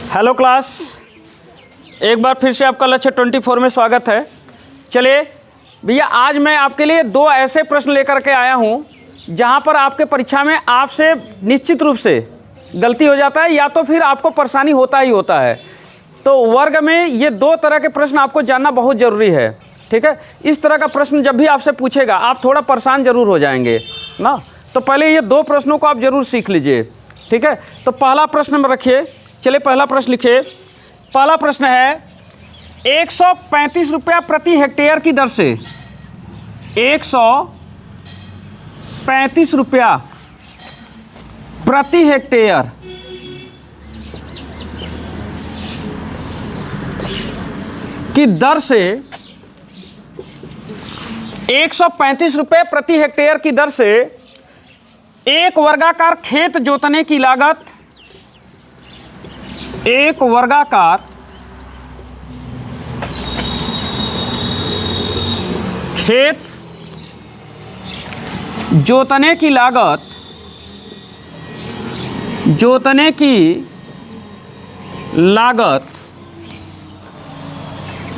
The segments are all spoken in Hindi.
हेलो क्लास, एक बार फिर से आपका लक्ष्य 24 में स्वागत है। चलिए भैया, आज मैं आपके लिए दो ऐसे प्रश्न लेकर के आया हूँ जहाँ पर आपके परीक्षा में आपसे निश्चित रूप से गलती हो जाता है या तो फिर आपको परेशानी होता ही होता है। तो वर्ग में ये दो तरह के प्रश्न आपको जानना बहुत ज़रूरी है, ठीक है। इस तरह का प्रश्न जब भी आपसे पूछेगा आप थोड़ा परेशान ज़रूर हो जाएंगे ना। तो पहले ये दो प्रश्नों को आप ज़रूर सीख लीजिए, ठीक है। तो पहला प्रश्न में रखिए, चलिए पहला प्रश्न लिखिए। पहला प्रश्न है 135 रुपया प्रति हेक्टेयर की दर से 135 रुपया प्रति हेक्टेयर की दर से 135 रुपये प्रति हेक्टेयर की दर से एक वर्गाकार खेत जोतने की लागत, एक वर्गाकार खेत जोतने की लागत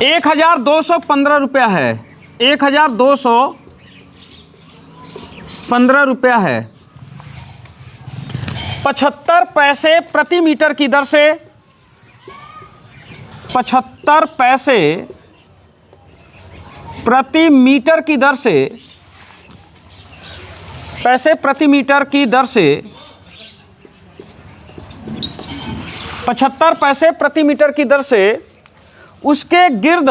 1215 रुपया है। 1215 रुपया है। 75 पैसे प्रति मीटर की दर से 75 पैसे प्रति मीटर की दर से पैसे प्रति मीटर की दर से 75 पैसे प्रति मीटर की दर से उसके गिर्द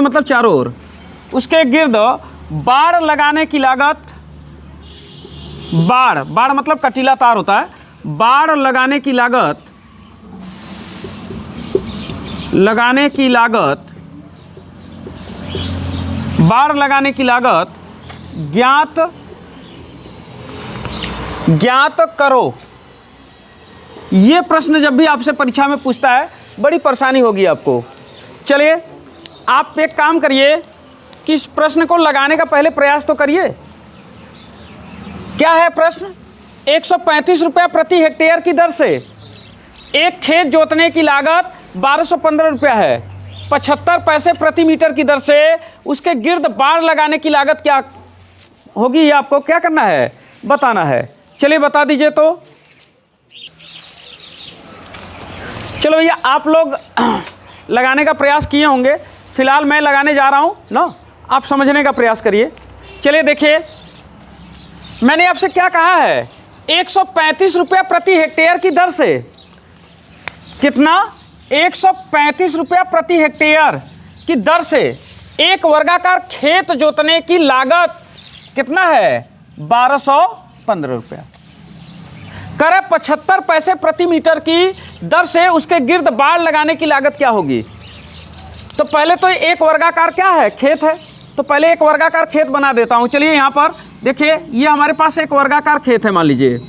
मतलब चारों ओर, उसके गिर्द बाड़ लगाने की लागत, बाड़ मतलब कटीला तार होता है, बाड़ लगाने की लागत ज्ञात करो। ये प्रश्न जब भी आपसे परीक्षा में पूछता है बड़ी परेशानी होगी आपको। चलिए आप एक काम करिए कि इस प्रश्न को लगाने का पहले प्रयास तो करिए। क्या है प्रश्न? 135 रुपया प्रति हेक्टेयर की दर से एक खेत जोतने की लागत 1215 रुपया है। 75 पैसे प्रति मीटर की दर से उसके गिर्द बाड़ लगाने की लागत क्या होगी, ये आपको क्या करना है, बताना है। चलिए बता दीजिए। तो चलो भैया, आप लोग लगाने का प्रयास किए होंगे, फिलहाल मैं लगाने जा रहा हूँ ना, आप समझने का प्रयास करिए। चलिए देखिए, मैंने आपसे क्या कहा है, 135 रुपया प्रति हेक्टेयर की दर से कितना, 135 रुपया प्रति हेक्टेयर की दर से एक वर्गाकार खेत जोतने की लागत कितना है, 1215 रुपया। करे 75 पैसे प्रति मीटर की दर से उसके गिर्द बाड़ लगाने की लागत क्या होगी। तो पहले तो एक वर्गाकार क्या है, खेत है, तो पहले एक वर्गाकार खेत बना देता हूँ। चलिए यहाँ पर देखिए, ये हमारे पास एक वर्गाकार खेत है, मान लीजिए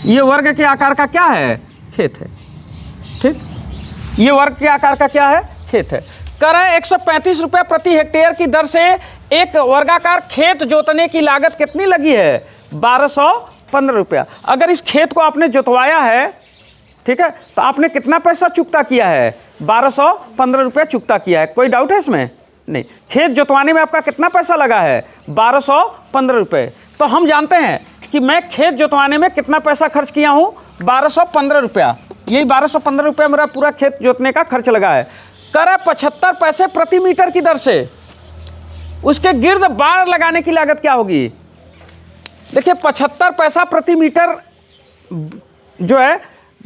ये वर्ग के आकार का क्या है, खेत है, ठीक। ये वर्ग के आकार का क्या है, खेत है। करें 135 रुपया प्रति हेक्टेयर की दर से एक वर्गाकार खेत जोतने की लागत कितनी लगी है, 1215 रुपया। अगर इस खेत को आपने जोतवाया है, ठीक है, तो आपने कितना पैसा चुकता किया है, 1215 रुपया चुकता किया है। कोई डाउट है इसमें? नहीं। खेत जोतवाने में आपका कितना पैसा लगा है, 1215 रुपये। तो हम जानते हैं कि मैं खेत जोतवाने में कितना पैसा खर्च किया हूँ, 1215 रुपया। यही 1215 रुपया मेरा पूरा खेत जोतने का खर्च लगा है। करे 75 पैसे प्रति मीटर की दर से उसके गिर्द बाड़ लगाने की लागत क्या होगी। देखिए 75 पैसा प्रति मीटर जो है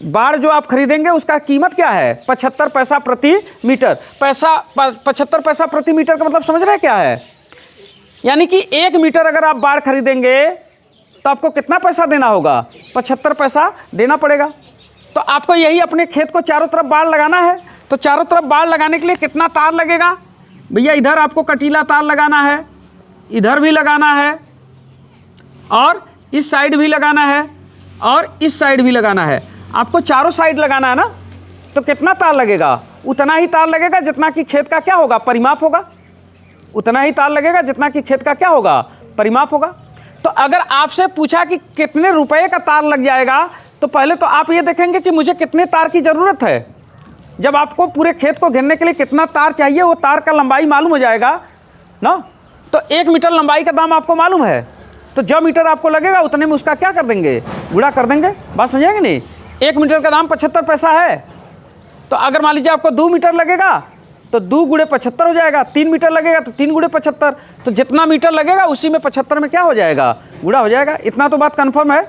बाड़ जो आप खरीदेंगे उसका कीमत क्या है, 75 पैसा प्रति मीटर। 75 पैसा प्रति मीटर का मतलब समझ रहे हैं क्या है, यानी कि 1 मीटर अगर आप बाड़ खरीदेंगे तो आपको कितना पैसा देना होगा, 75 पैसा देना पड़ेगा। तो आपको यही अपने खेत को चारों तरफ बाड़ लगाना है। तो चारों तरफ बाड़ लगाने के लिए कितना तार लगेगा भैया, इधर आपको कटीला तार लगाना है, इधर भी लगाना है, और इस साइड भी लगाना है, और इस साइड भी लगाना है। आपको चारों साइड लगाना है ना। तो कितना तार लगेगा, उतना ही तार लगेगा जितना कि खेत का क्या होगा, परिमाप होगा। उतना ही तार लगेगा जितना कि खेत का क्या होगा, परिमाप होगा। तो अगर आपसे पूछा कि कितने रुपए का तार लग जाएगा, तो पहले तो आप ये देखेंगे कि मुझे कितने तार की ज़रूरत है। जब आपको पूरे खेत को घेरने के लिए कितना तार चाहिए, वो तार का लंबाई मालूम हो जाएगा ना। तो 1 मीटर लंबाई का दाम आपको मालूम है, तो जो मीटर आपको लगेगा उतने में उसका क्या कर देंगे, गुणा कर देंगे। बात समझेंगे नहीं। 1 मीटर का दाम 75 पैसा है, तो अगर मान लीजिए आपको 2 मीटर लगेगा तो 2 गुणे 75 हो जाएगा। 3 मीटर लगेगा तो 3 गुणे 75, तो जितना मीटर लगेगा उसी में 75 में क्या हो जाएगा, गुणा हो जाएगा। इतना तो बात कन्फर्म है,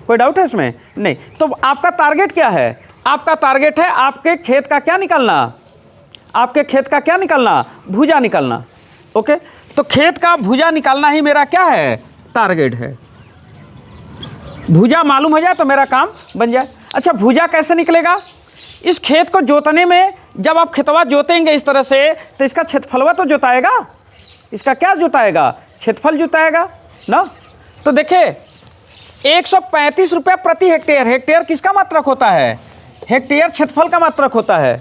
कोई डाउट है इसमें? नहीं। तो आपका टारगेट क्या है? आपका टारगेट है आपके खेत का क्या निकालना, आपके खेत का क्या निकालना, भुजा निकालना। ओके, तो खेत का भुजा निकालना ही मेरा क्या है, टारगेट है। भुजा मालूम हो जाए तो मेरा काम बन जाए। अच्छा, भुजा कैसे निकलेगा? इस खेत को जोतने में जब आप खेतवा जोतेंगे इस तरह से, तो इसका क्षेत्रफलवा तो जोताएगा, इसका क्या जोताएगा, क्षेत्रफल जोताएगा ना। तो देखिए 135 रुपये प्रति हेक्टेयर। हेक्टेयर किसका मात्रक होता है, हेक्टेयर क्षेत्रफल का मात्रक होता है।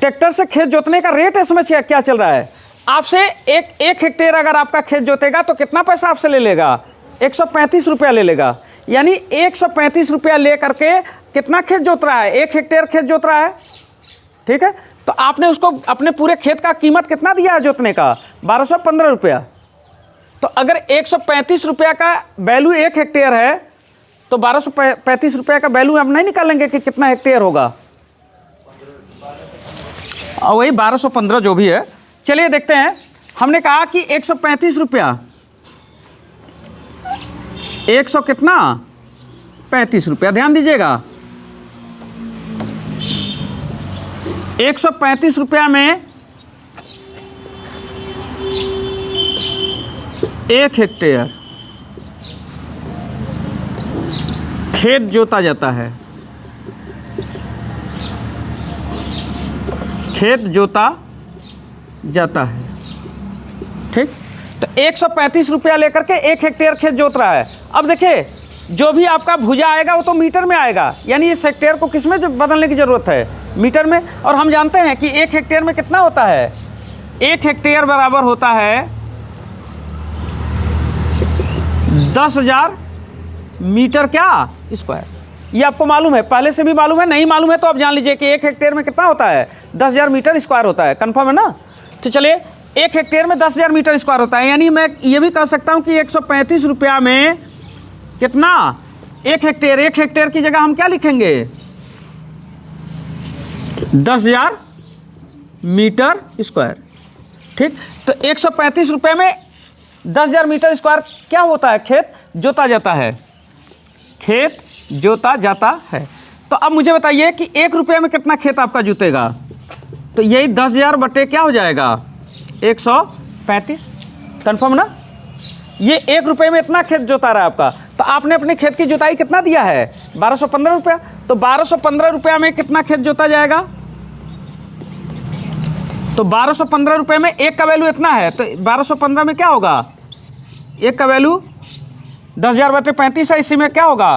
ट्रैक्टर से खेत जोतने का रेट इसमें क्या चल रहा है, आपसे एक हेक्टेयर अगर आपका खेत जोतेगा तो कितना पैसा आपसे ले लेगा, 135 रुपया ले लेगा। यानी 135 रुपया ले करके कितना खेत जोत रहा है, 1 हेक्टेयर खेत जोत रहा है। ठीक है, तो आपने उसको अपने पूरे खेत का कीमत कितना दिया है जोतने का, 1215 रुपया। तो अगर 135 रुपया का वैल्यू 1 हेक्टेयर है, तो 1235 रुपया का वैल्यू हम नहीं निकालेंगे कि कितना हेक्टेयर होगा, और वही 1215 जो भी है। चलिए देखते हैं। हमने कहा कि 135 रुपया, 100 कितना 35 रुपया। ध्यान दीजिएगा, 135 रुपया में 1 हेक्टेयर खेत जोता जाता है, खेत जोता जाता है। ठीक, तो 135 रुपया लेकर के 1 हेक्टेयर खेत जोत रहा है। अब देखिए जो भी आपका भुजा आएगा वो तो मीटर में आएगा, यानी इस हेक्टेयर को किस में बदलने की ज़रूरत है, मीटर में। और हम जानते हैं कि 1 हेक्टेयर में कितना होता है, 1 हेक्टेयर बराबर होता है 10,000 मीटर क्या स्क्वायर। ये आपको मालूम है, पहले से भी मालूम है, नहीं मालूम है तो आप जान लीजिए कि 1 हेक्टेयर में कितना होता है, 10,000 मीटर स्क्वायर होता है। कन्फर्म है ना। तो चलिए 1 हेक्टेयर में 10,000 मीटर स्क्वायर होता है, यानी मैं ये भी कह सकता हूँ कि 135 रुपया में कितना, 1 हेक्टेयर। 1 हेक्टेयर की जगह हम क्या लिखेंगे, 10,000 मीटर स्क्वायर। ठीक, तो 135 रुपये में 10,000 मीटर स्क्वायर क्या होता है, खेत जोता जाता है, खेत जोता जाता है। तो अब मुझे बताइए कि 1 रुपये में कितना खेत आपका जोतेगा, तो यही 10,000 बटे क्या हो जाएगा, 135। कन्फर्म ना। ये 1 रुपये में इतना खेत जोता रहा है आपका, तो आपने अपने खेत की जुताई कितना दिया है, 1215 रुपया। तो 1215 रुपया में कितना खेत जोता जाएगा, तो 1215 रुपये में 1 का वैल्यू इतना है, तो 1215 में क्या होगा, 1 का वैल्यू 10,000 बटे 35 है, इसी में क्या होगा,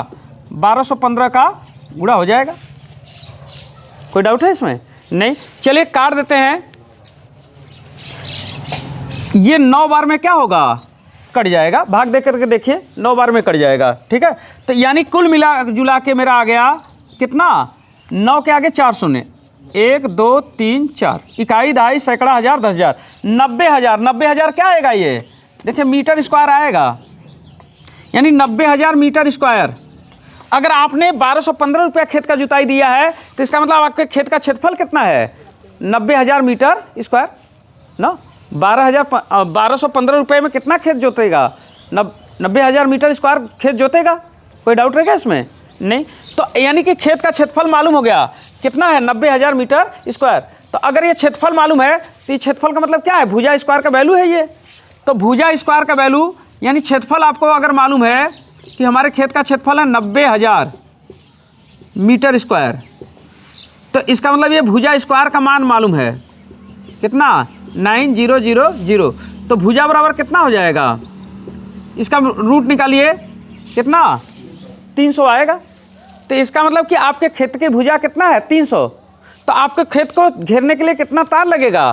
1215 का गुणा हो जाएगा। कोई डाउट है इसमें? नहीं। चलिए काट देते हैं, ये 9 बार में क्या होगा, कट जाएगा। भाग दे करके देखिए, 9 बार में कट जाएगा। ठीक है, तो यानी कुल मिला जुला के मेरा आ गया कितना, 9 के आगे 4 शून्य, 1 2 3 4, इकाई दहाई सैकड़ा हज़ार 10,000, 90,000। 90,000 क्या आएगा, ये देखिए मीटर स्क्वायर आएगा, यानी 90,000 मीटर स्क्वायर। अगर आपने 1215 रुपया खेत का जुताई दिया है, तो इसका मतलब आपके खेत का क्षेत्रफल कितना है, 90,000 मीटर स्क्वायर ना। 1215 रुपये में कितना खेत जोतेगा, 90,000 मीटर स्क्वायर खेत जोतेगा। कोई डाउट रहेगा इसमें? नहीं। तो यानी कि खेत का क्षेत्रफल मालूम हो गया, कितना है, 90,000 मीटर स्क्वायर। तो अगर ये क्षेत्रफल मालूम है, तो ये क्षेत्रफल का मतलब क्या है, भुजा स्क्वायर का वैल्यू है ये। तो भुजा स्क्वायर का वैल्यू यानी क्षेत्रफल आपको अगर मालूम है कि हमारे खेत का क्षेत्रफल है 90,000 मीटर स्क्वायर, तो इसका मतलब ये भुजा स्क्वायर का मान मालूम है कितना, 9000। तो भुजा बराबर कितना हो जाएगा, इसका रूट निकालिए, कितना, 300 आएगा। तो इसका मतलब कि आपके खेत की भुजा कितना है, 300। तो आपके खेत को घेरने के लिए कितना तार लगेगा,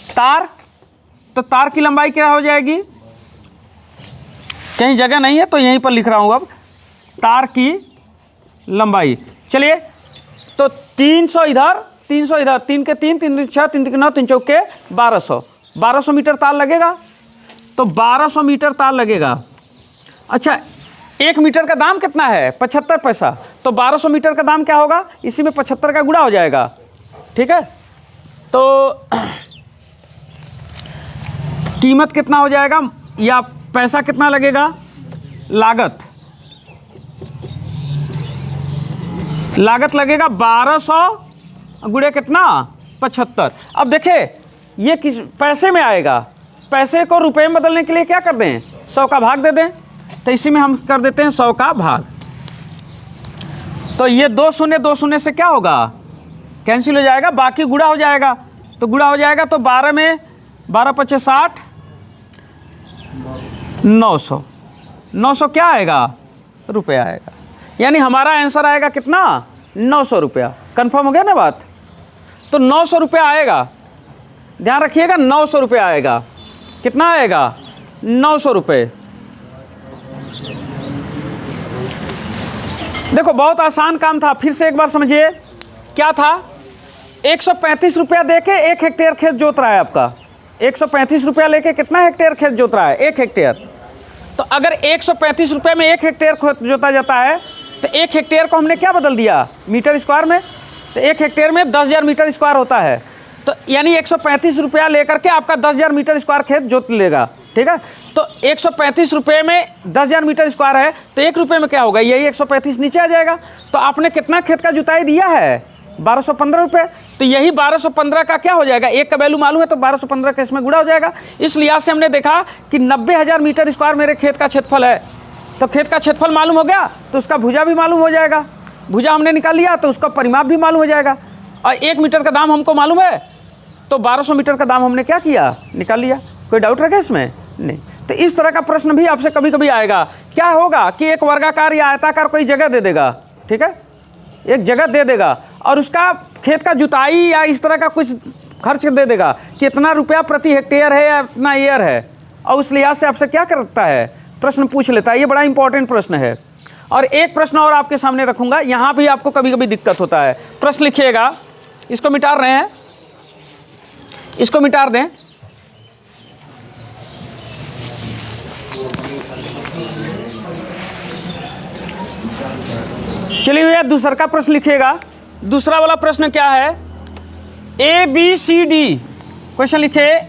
तार, तो तार की लंबाई क्या हो जाएगी, कहीं जगह नहीं है तो यहीं पर लिख रहा हूँ अब, तार की लंबाई। चलिए, तो 300 इधर, 300 इधर, 3 के 3, 3 के 6, 3 के 9, 3 चौके 1200, 1200 मीटर तार लगेगा। तो 1200 मीटर तार लगेगा। अच्छा, 1 मीटर का दाम कितना है? 75 पैसा। तो 1200 मीटर का दाम क्या होगा? इसी में 75 का गुणा हो जाएगा। ठीक है, तो कीमत कितना हो जाएगा या पैसा कितना लगेगा? लागत लगेगा 1200 गुणे कितना? 75। अब देखिए, ये किस पैसे में आएगा? पैसे को रुपए में बदलने के लिए क्या कर दें? 100 का भाग दे दें। तो इसी में हम कर देते हैं 100 का भाग। तो ये 2 शून्य से क्या होगा? कैंसिल हो जाएगा, बाकी गुणा हो जाएगा। तो गुणा हो जाएगा, तो 12 में 12 पचे 60, 900। 900 क्या आएगा? रुपया आएगा। यानी हमारा आंसर आएगा कितना? 900 रुपया। कन्फर्म हो गया ना बात? तो 900 रुपया आएगा, ध्यान रखिएगा, 900 रुपया आएगा। कितना आएगा? 900 रुपये। देखो, बहुत आसान काम था, फिर से एक बार समझिए। क्या था? 135 रुपया देके 1 हेक्टेयर खेत जोत रहा है आपका। 135 रुपया लेके कितना हेक्टेयर खेत जोत रहा है? 1 हेक्टेयर। तो अगर 135 रुपये में 1 हेक्टेयर खेत जोता जाता है, तो 1 हेक्टेयर को हमने क्या बदल दिया? मीटर स्क्वायर में। तो 1 हेक्टेयर में 10,000 मीटर स्क्वायर होता है। तो यानी 135 रुपया लेकर के आपका 10,000 मीटर स्क्वायर खेत जोत लेगा। ठीक है, तो 135 रुपये में 10,000 मीटर स्क्वायर है, तो 1 रुपये में क्या होगा? यही 135 नीचे आ जाएगा। तो आपने कितना खेत का जुताई दिया है? 1215 रुपये। तो यही 1215 का क्या हो जाएगा? 1 का वैल्यू मालूम है, तो 1215 का इसमें गुणा हो जाएगा। इस लिहाज से हमने देखा कि 90,000 मीटर स्क्वायर मेरे खेत का क्षेत्रफल है। तो खेत का क्षेत्रफल मालूम हो गया, तो उसका भुजा भी मालूम हो जाएगा। भुजा हमने निकाल लिया, तो उसका परिमाप भी मालूम हो जाएगा। और 1 मीटर का दाम हमको मालूम है, तो 1200 मीटर का दाम हमने क्या किया? निकाल लिया। कोई डाउट रखे इसमें? नहीं। तो इस तरह का प्रश्न भी आपसे कभी कभी आएगा। क्या होगा कि एक वर्गाकार या आयताकार कोई जगह दे देगा। ठीक है, एक जगह दे देगा और उसका खेत का जुताई या इस तरह का कुछ खर्च दे देगा, कितना रुपया प्रति हेक्टेयर है या इतना ईयर है, और उस लिहाज से आपसे क्या करता है? प्रश्न पूछ लेता है। ये बड़ा इंपॉर्टेंट प्रश्न है। और एक प्रश्न और आपके सामने रखूंगा, यहाँ भी आपको कभी कभी दिक्कत होता है। प्रश्न लिखिएगा, इसको मिटा रहे हैं, इसको मिटा दें। चलिए भैया, दूसरा का प्रश्न लिखिएगा। दूसरा वाला प्रश्न क्या है? ABCD क्वेश्चन लिखे।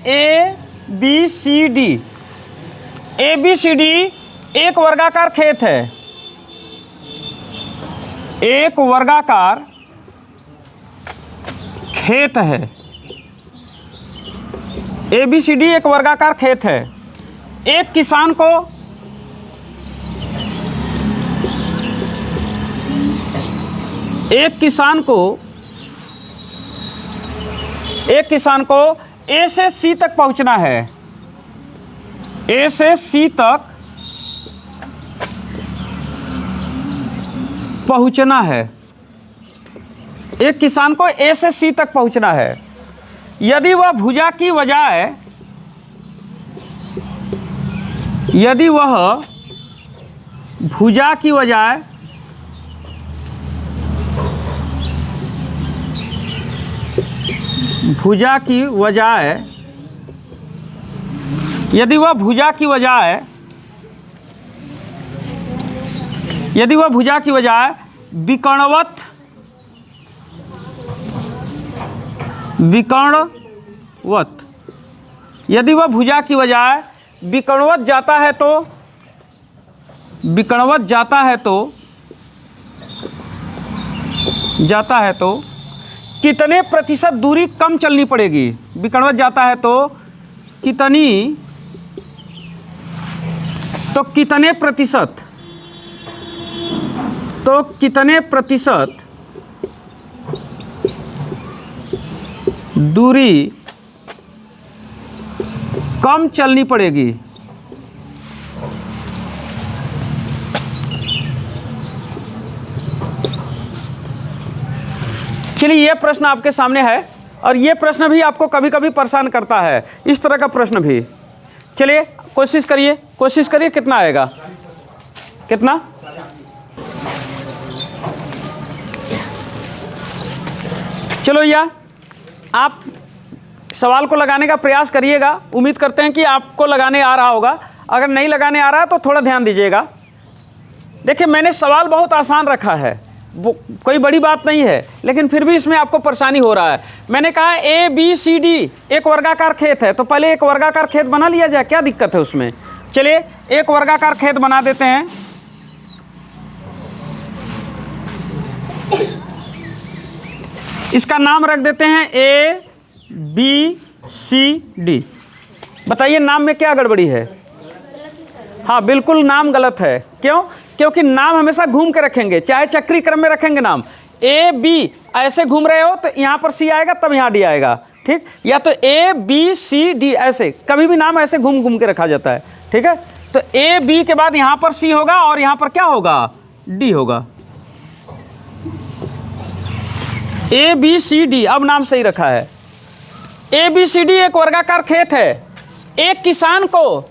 ABCD एक वर्गाकार खेत है। एक वर्गाकार खेत है। ABCD एक वर्गाकार खेत है। एक किसान को A से C तक पहुंचना है। A से C तक पहुंचना है। एक किसान को A से C तक पहुंचना है। यदि वह भुजा की बजाय विकर्णवत जाता है तो कितने प्रतिशत दूरी कम चलनी पड़ेगी? विकर्णवत जाता है तो कितने प्रतिशत दूरी कम चलनी पड़ेगी? चलिए, ये प्रश्न आपके सामने है और ये प्रश्न भी आपको कभी कभी परेशान करता है, इस तरह का प्रश्न भी। चलिए कोशिश करिए कितना आएगा, कितना? चलो भैया आप सवाल को लगाने का प्रयास करिएगा। उम्मीद करते हैं कि आपको लगाने आ रहा होगा। अगर नहीं लगाने आ रहा है तो थोड़ा ध्यान दीजिएगा। देखिए मैंने सवाल बहुत आसान रखा है, वो कोई बड़ी बात नहीं है, लेकिन फिर भी इसमें आपको परेशानी हो रहा है। मैंने कहा ABCD एक वर्गाकार खेत है, तो पहले एक वर्गाकार खेत बना लिया जाए, क्या दिक्कत है उसमें? चलिए एक वर्गाकार खेत बना देते हैं। इसका नाम रख देते हैं ABCD। बताइए नाम में क्या गड़बड़ी है? हाँ बिल्कुल नाम गलत है। क्यों? क्योंकि नाम हमेशा घूम के रखेंगे, चाहे चक्री क्रम में रखेंगे नाम। AB ऐसे घूम रहे हो तो यहाँ पर C आएगा, तब यहाँ D आएगा, ठीक? या तो ABCD ऐसे, कभी भी नाम ऐसे घूम घूम के रखा जाता है, ठीक है? तो AB के बाद यहाँ पर C होगा और यहाँ पर क्या होगा? D होगा। ABCD अब नाम सही रखा है। ABCD एक वर्गाकार खेत है। एक किसान को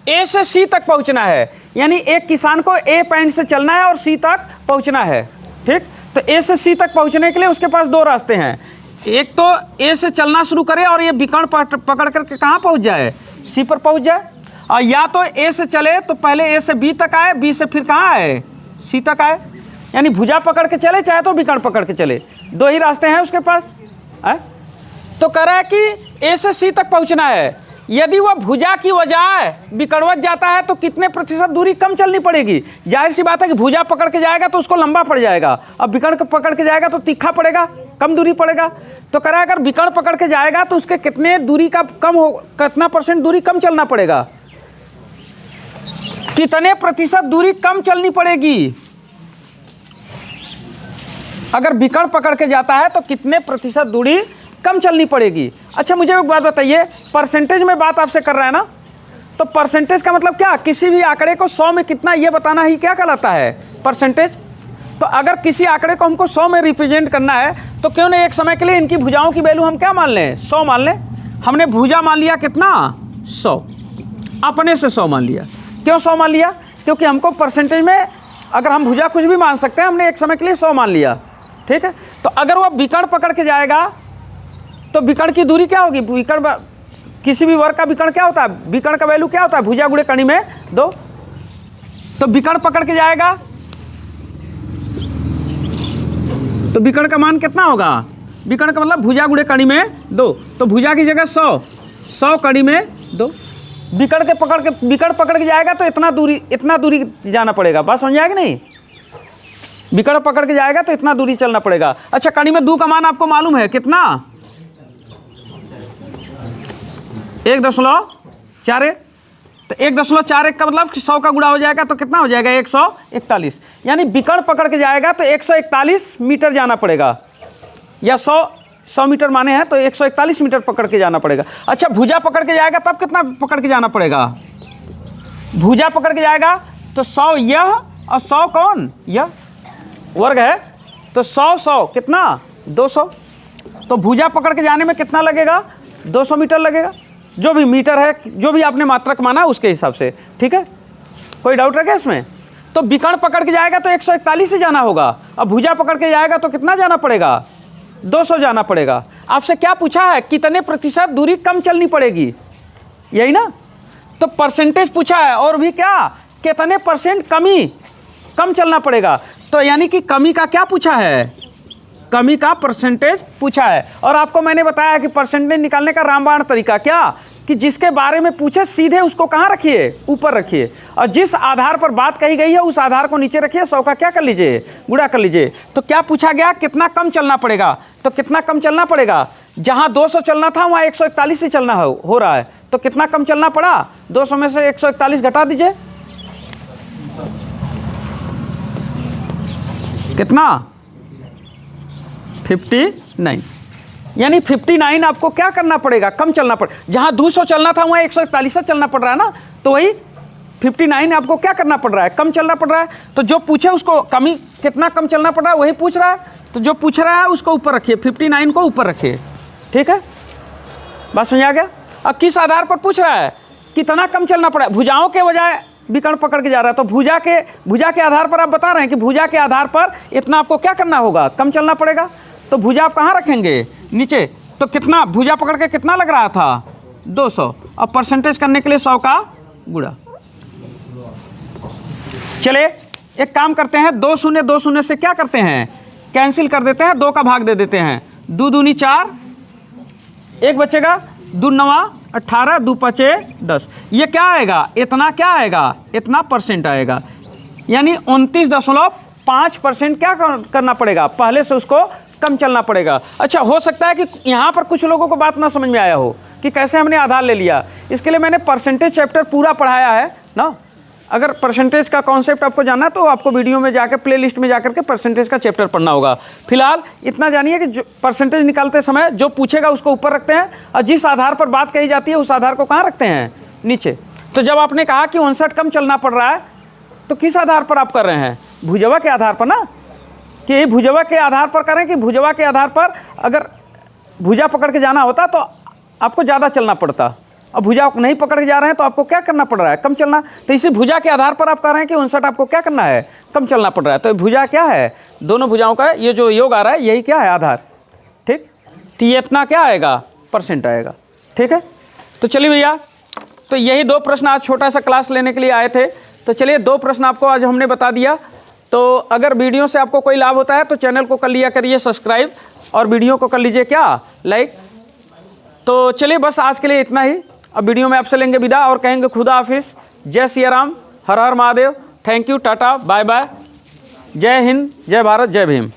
A से C तक पहुंचना है, यानी एक किसान को A पॉइंट से चलना है और C तक पहुंचना है, ठीक? तो A से C तक पहुंचने के लिए उसके पास दो रास्ते हैं। एक तो A से चलना शुरू करे और ये विकर्ण पकड़ करके कहाँ पहुंच जाए? C पर पहुंच जाए। और या तो A से चले तो पहले A से B तक आए, B से फिर कहाँ आए? C तक आए। यानी भुजा पकड़ के चले, चाहे तो विकर्ण पकड़ के चले, दो ही रास्ते हैं उसके पास है? तो कह रहा है कि A से C तक पहुँचना है। यदि वह भुजा की बजाय विकर्णवत जाता है तो कितने प्रतिशत दूरी कम चलनी पड़ेगी? जाहिर सी बात है कि भुजा पकड़ के जाएगा तो उसको लंबा पड़ जाएगा, अब विकर्ण पकड़ के जाएगा तो तीखा पड़ेगा, कम दूरी पड़ेगा। तो कह रहा है अगर विकर्ण पकड़ के जाएगा तो उसके कितने दूरी का कम हो, कितना % दूरी कम चलना पड़ेगा? कितने प्रतिशत दूरी कम चलनी पड़ेगी? अगर विकर्ण पकड़ के जाता है तो कितने प्रतिशत दूरी कम चलनी पड़ेगी? अच्छा मुझे एक बात बताइए, परसेंटेज में बात आपसे कर रहा है ना, तो परसेंटेज का मतलब क्या? किसी भी आंकड़े को 100 में कितना ये बताना ही क्या कहलाता है? परसेंटेज। तो अगर किसी आंकड़े को हमको 100 में रिप्रेजेंट करना है तो क्यों नहीं एक समय के लिए इनकी भुजाओं की वैल्यू हम क्या मान लें? 100 मान लें। हमने भुजा मान लिया कितना? 100, अपने से 100 मान लिया। क्यों 100 मान लिया? क्योंकि हमको परसेंटेज में अगर हम भुजा कुछ भी मान सकते हैं, हमने एक समय के लिए 100 मान लिया, ठीक है? तो अगर वह विकर्ण पकड़ के जाएगा तो विकर्ण की दूरी क्या होगी? विकर्ण किसी भी वर्ग का विकर्ण क्या होता है? विकर्ण का वैल्यू क्या होता है? भुजा गुणे कड़ी में 2। तो विकर्ण पकड़ के जाएगा तो विकर्ण का मान कितना होगा? विकर्ण का मतलब भुजा गुणे कड़ी में 2, तो भुजा की जगह 100 कड़ी में 2। विकर्ण पकड़ के जाएगा तो इतना दूरी जाना पड़ेगा। बात समझ आएगी नहीं? विकर्ण पकड़ के जाएगा तो इतना दूरी चलना पड़ेगा। अच्छा कड़ी में 2 का मान आपको मालूम है कितना? 1.41। तो 1.41 का मतलब 100 का गुणा हो जाएगा तो कितना हो जाएगा? 141। यानी विकर्ण पकड़ के जाएगा तो 141 मीटर जाना पड़ेगा, या 100 मीटर माने हैं तो 141 मीटर पकड़ के जाना पड़ेगा। अच्छा भुजा पकड़ के जाएगा तब कितना पकड़ के जाना पड़ेगा? भुजा पकड़ के जाएगा तो 100 यह और 100 कौन? यह वर्ग है, तो 100 कितना? 200। तो भुजा पकड़ के जाने में कितना लगेगा? 200 मीटर लगेगा। जो भी मीटर है, जो भी आपने मात्रक माना उसके हिसाब से, ठीक है? कोई डाउट है क्या इसमें? तो विकर्ण पकड़ के जाएगा तो 141 से जाना होगा, अब भुजा पकड़ के जाएगा तो कितना जाना पड़ेगा? 200 जाना पड़ेगा। आपसे क्या पूछा है? कितने प्रतिशत दूरी कम चलनी पड़ेगी, यही ना? तो परसेंटेज पूछा है, और भी क्या? कितने % कम चलना पड़ेगा। तो यानी कि कमी का क्या पूछा है? कमी का परसेंटेज पूछा है। और आपको मैंने बताया कि परसेंटेज निकालने का रामबाण तरीका क्या, कि जिसके बारे में पूछे सीधे उसको कहाँ रखिए? ऊपर रखिए, और जिस आधार पर बात कही गई है उस आधार को नीचे रखिए, 100 का क्या कर लीजिए? गुणा कर लीजिए। तो क्या पूछा गया? कितना कम चलना पड़ेगा। तो कितना कम चलना पड़ेगा? जहाँ 200 चलना था वहाँ 141 से चलना हो रहा है, तो कितना कम चलना पड़ा? 200 में से 141 घटा दीजिए, कितना? 59। यानी 59 आपको क्या करना पड़ेगा? कम चलना पड़ेगा। जहाँ 200 चलना था वहाँ 141 से चलना पड़ रहा है ना, तो वही 59 आपको क्या करना पड़ रहा है? कम चलना पड़ रहा है। तो जो पूछे उसको कमी कितना कम चलना पड़ रहा है वही पूछ रहा है, तो जो पूछ रहा है उसको ऊपर रखिए, 59 को ऊपर रखिए, ठीक है? बात समझ आ गया? अब किस आधार पर पूछ रहा है? कितना कम चलना पड़ा, भुजाओं के बजाय विकर्ण पकड़ के जा रहा है। तो भुजा के आधार पर आप बता रहे हैं कि भुजा के आधार पर इतना आपको क्या करना होगा, कम चलना पड़ेगा। तो भुजा आप कहाँ रखेंगे, नीचे। तो कितना भुजा पकड़ के कितना लग रहा था, 200। अब परसेंटेज करने के लिए 100 का गुणा। चले एक काम करते हैं, 2 शून्य से क्या करते हैं, कैंसिल कर देते हैं, 2 का भाग दे देते हैं। 2 दूनी 4, 1 बचेगा, 2 नवा 18, 2 पचे 10। ये क्या आएगा, इतना क्या आएगा, इतना परसेंट आएगा। यानी 29.5% क्या करना पड़ेगा, पहले से उसको कम चलना पड़ेगा। अच्छा, हो सकता है कि यहाँ पर कुछ लोगों को बात ना समझ में आया हो कि कैसे हमने आधार ले लिया। इसके लिए मैंने परसेंटेज चैप्टर पूरा पढ़ाया है ना। अगर परसेंटेज का कॉन्सेप्ट आपको जानना है तो आपको वीडियो में जाकर प्लेलिस्ट में जाकर के परसेंटेज का चैप्टर पढ़ना होगा। फिलहाल इतना जानिए कि जो परसेंटेज निकालते समय जो पूछेगा उसको ऊपर रखते हैं, और जिस आधार पर बात कही जाती है उस आधार को कहाँ रखते हैं, नीचे। तो जब आपने कहा कि 59 कम चलना पड़ रहा है, तो किस आधार पर आप कर रहे हैं, भुजवा के आधार पर ना, कि भुजवा के आधार पर करें कि भुजवा के आधार पर अगर भुजा पकड़ के जाना होता तो आपको ज़्यादा चलना पड़ता। अब भुजा नहीं पकड़ के जा रहे हैं तो आपको क्या करना पड़ रहा है, कम चलना। तो इसी भुजा के आधार पर आप कह रहे हैं कि 59 आपको क्या करना है, कम चलना पड़ रहा है। तो भुजा क्या है, दोनों भुजाओं का ये जो योग आ रहा है यही क्या है, आधार। ठीक, तो ये इतना क्या आएगा, परसेंट आएगा। ठीक है, तो चलिए भैया, तो यही 2 प्रश्न आज छोटा सा क्लास लेने के लिए आए थे। तो चलिए 2 प्रश्न आपको आज हमने बता दिया। तो अगर वीडियो से आपको कोई लाभ होता है तो चैनल को कर लिया करिए सब्सक्राइब, और वीडियो को कर लीजिए क्या, लाइक। तो चलिए बस आज के लिए इतना ही। अब वीडियो में आपसे लेंगे विदा और कहेंगे खुदा हाफिज़, जय सिया राम, हर हर Mahadev, thank you, tata, bye bye, जय हिंद, जय भारत, जय भीम।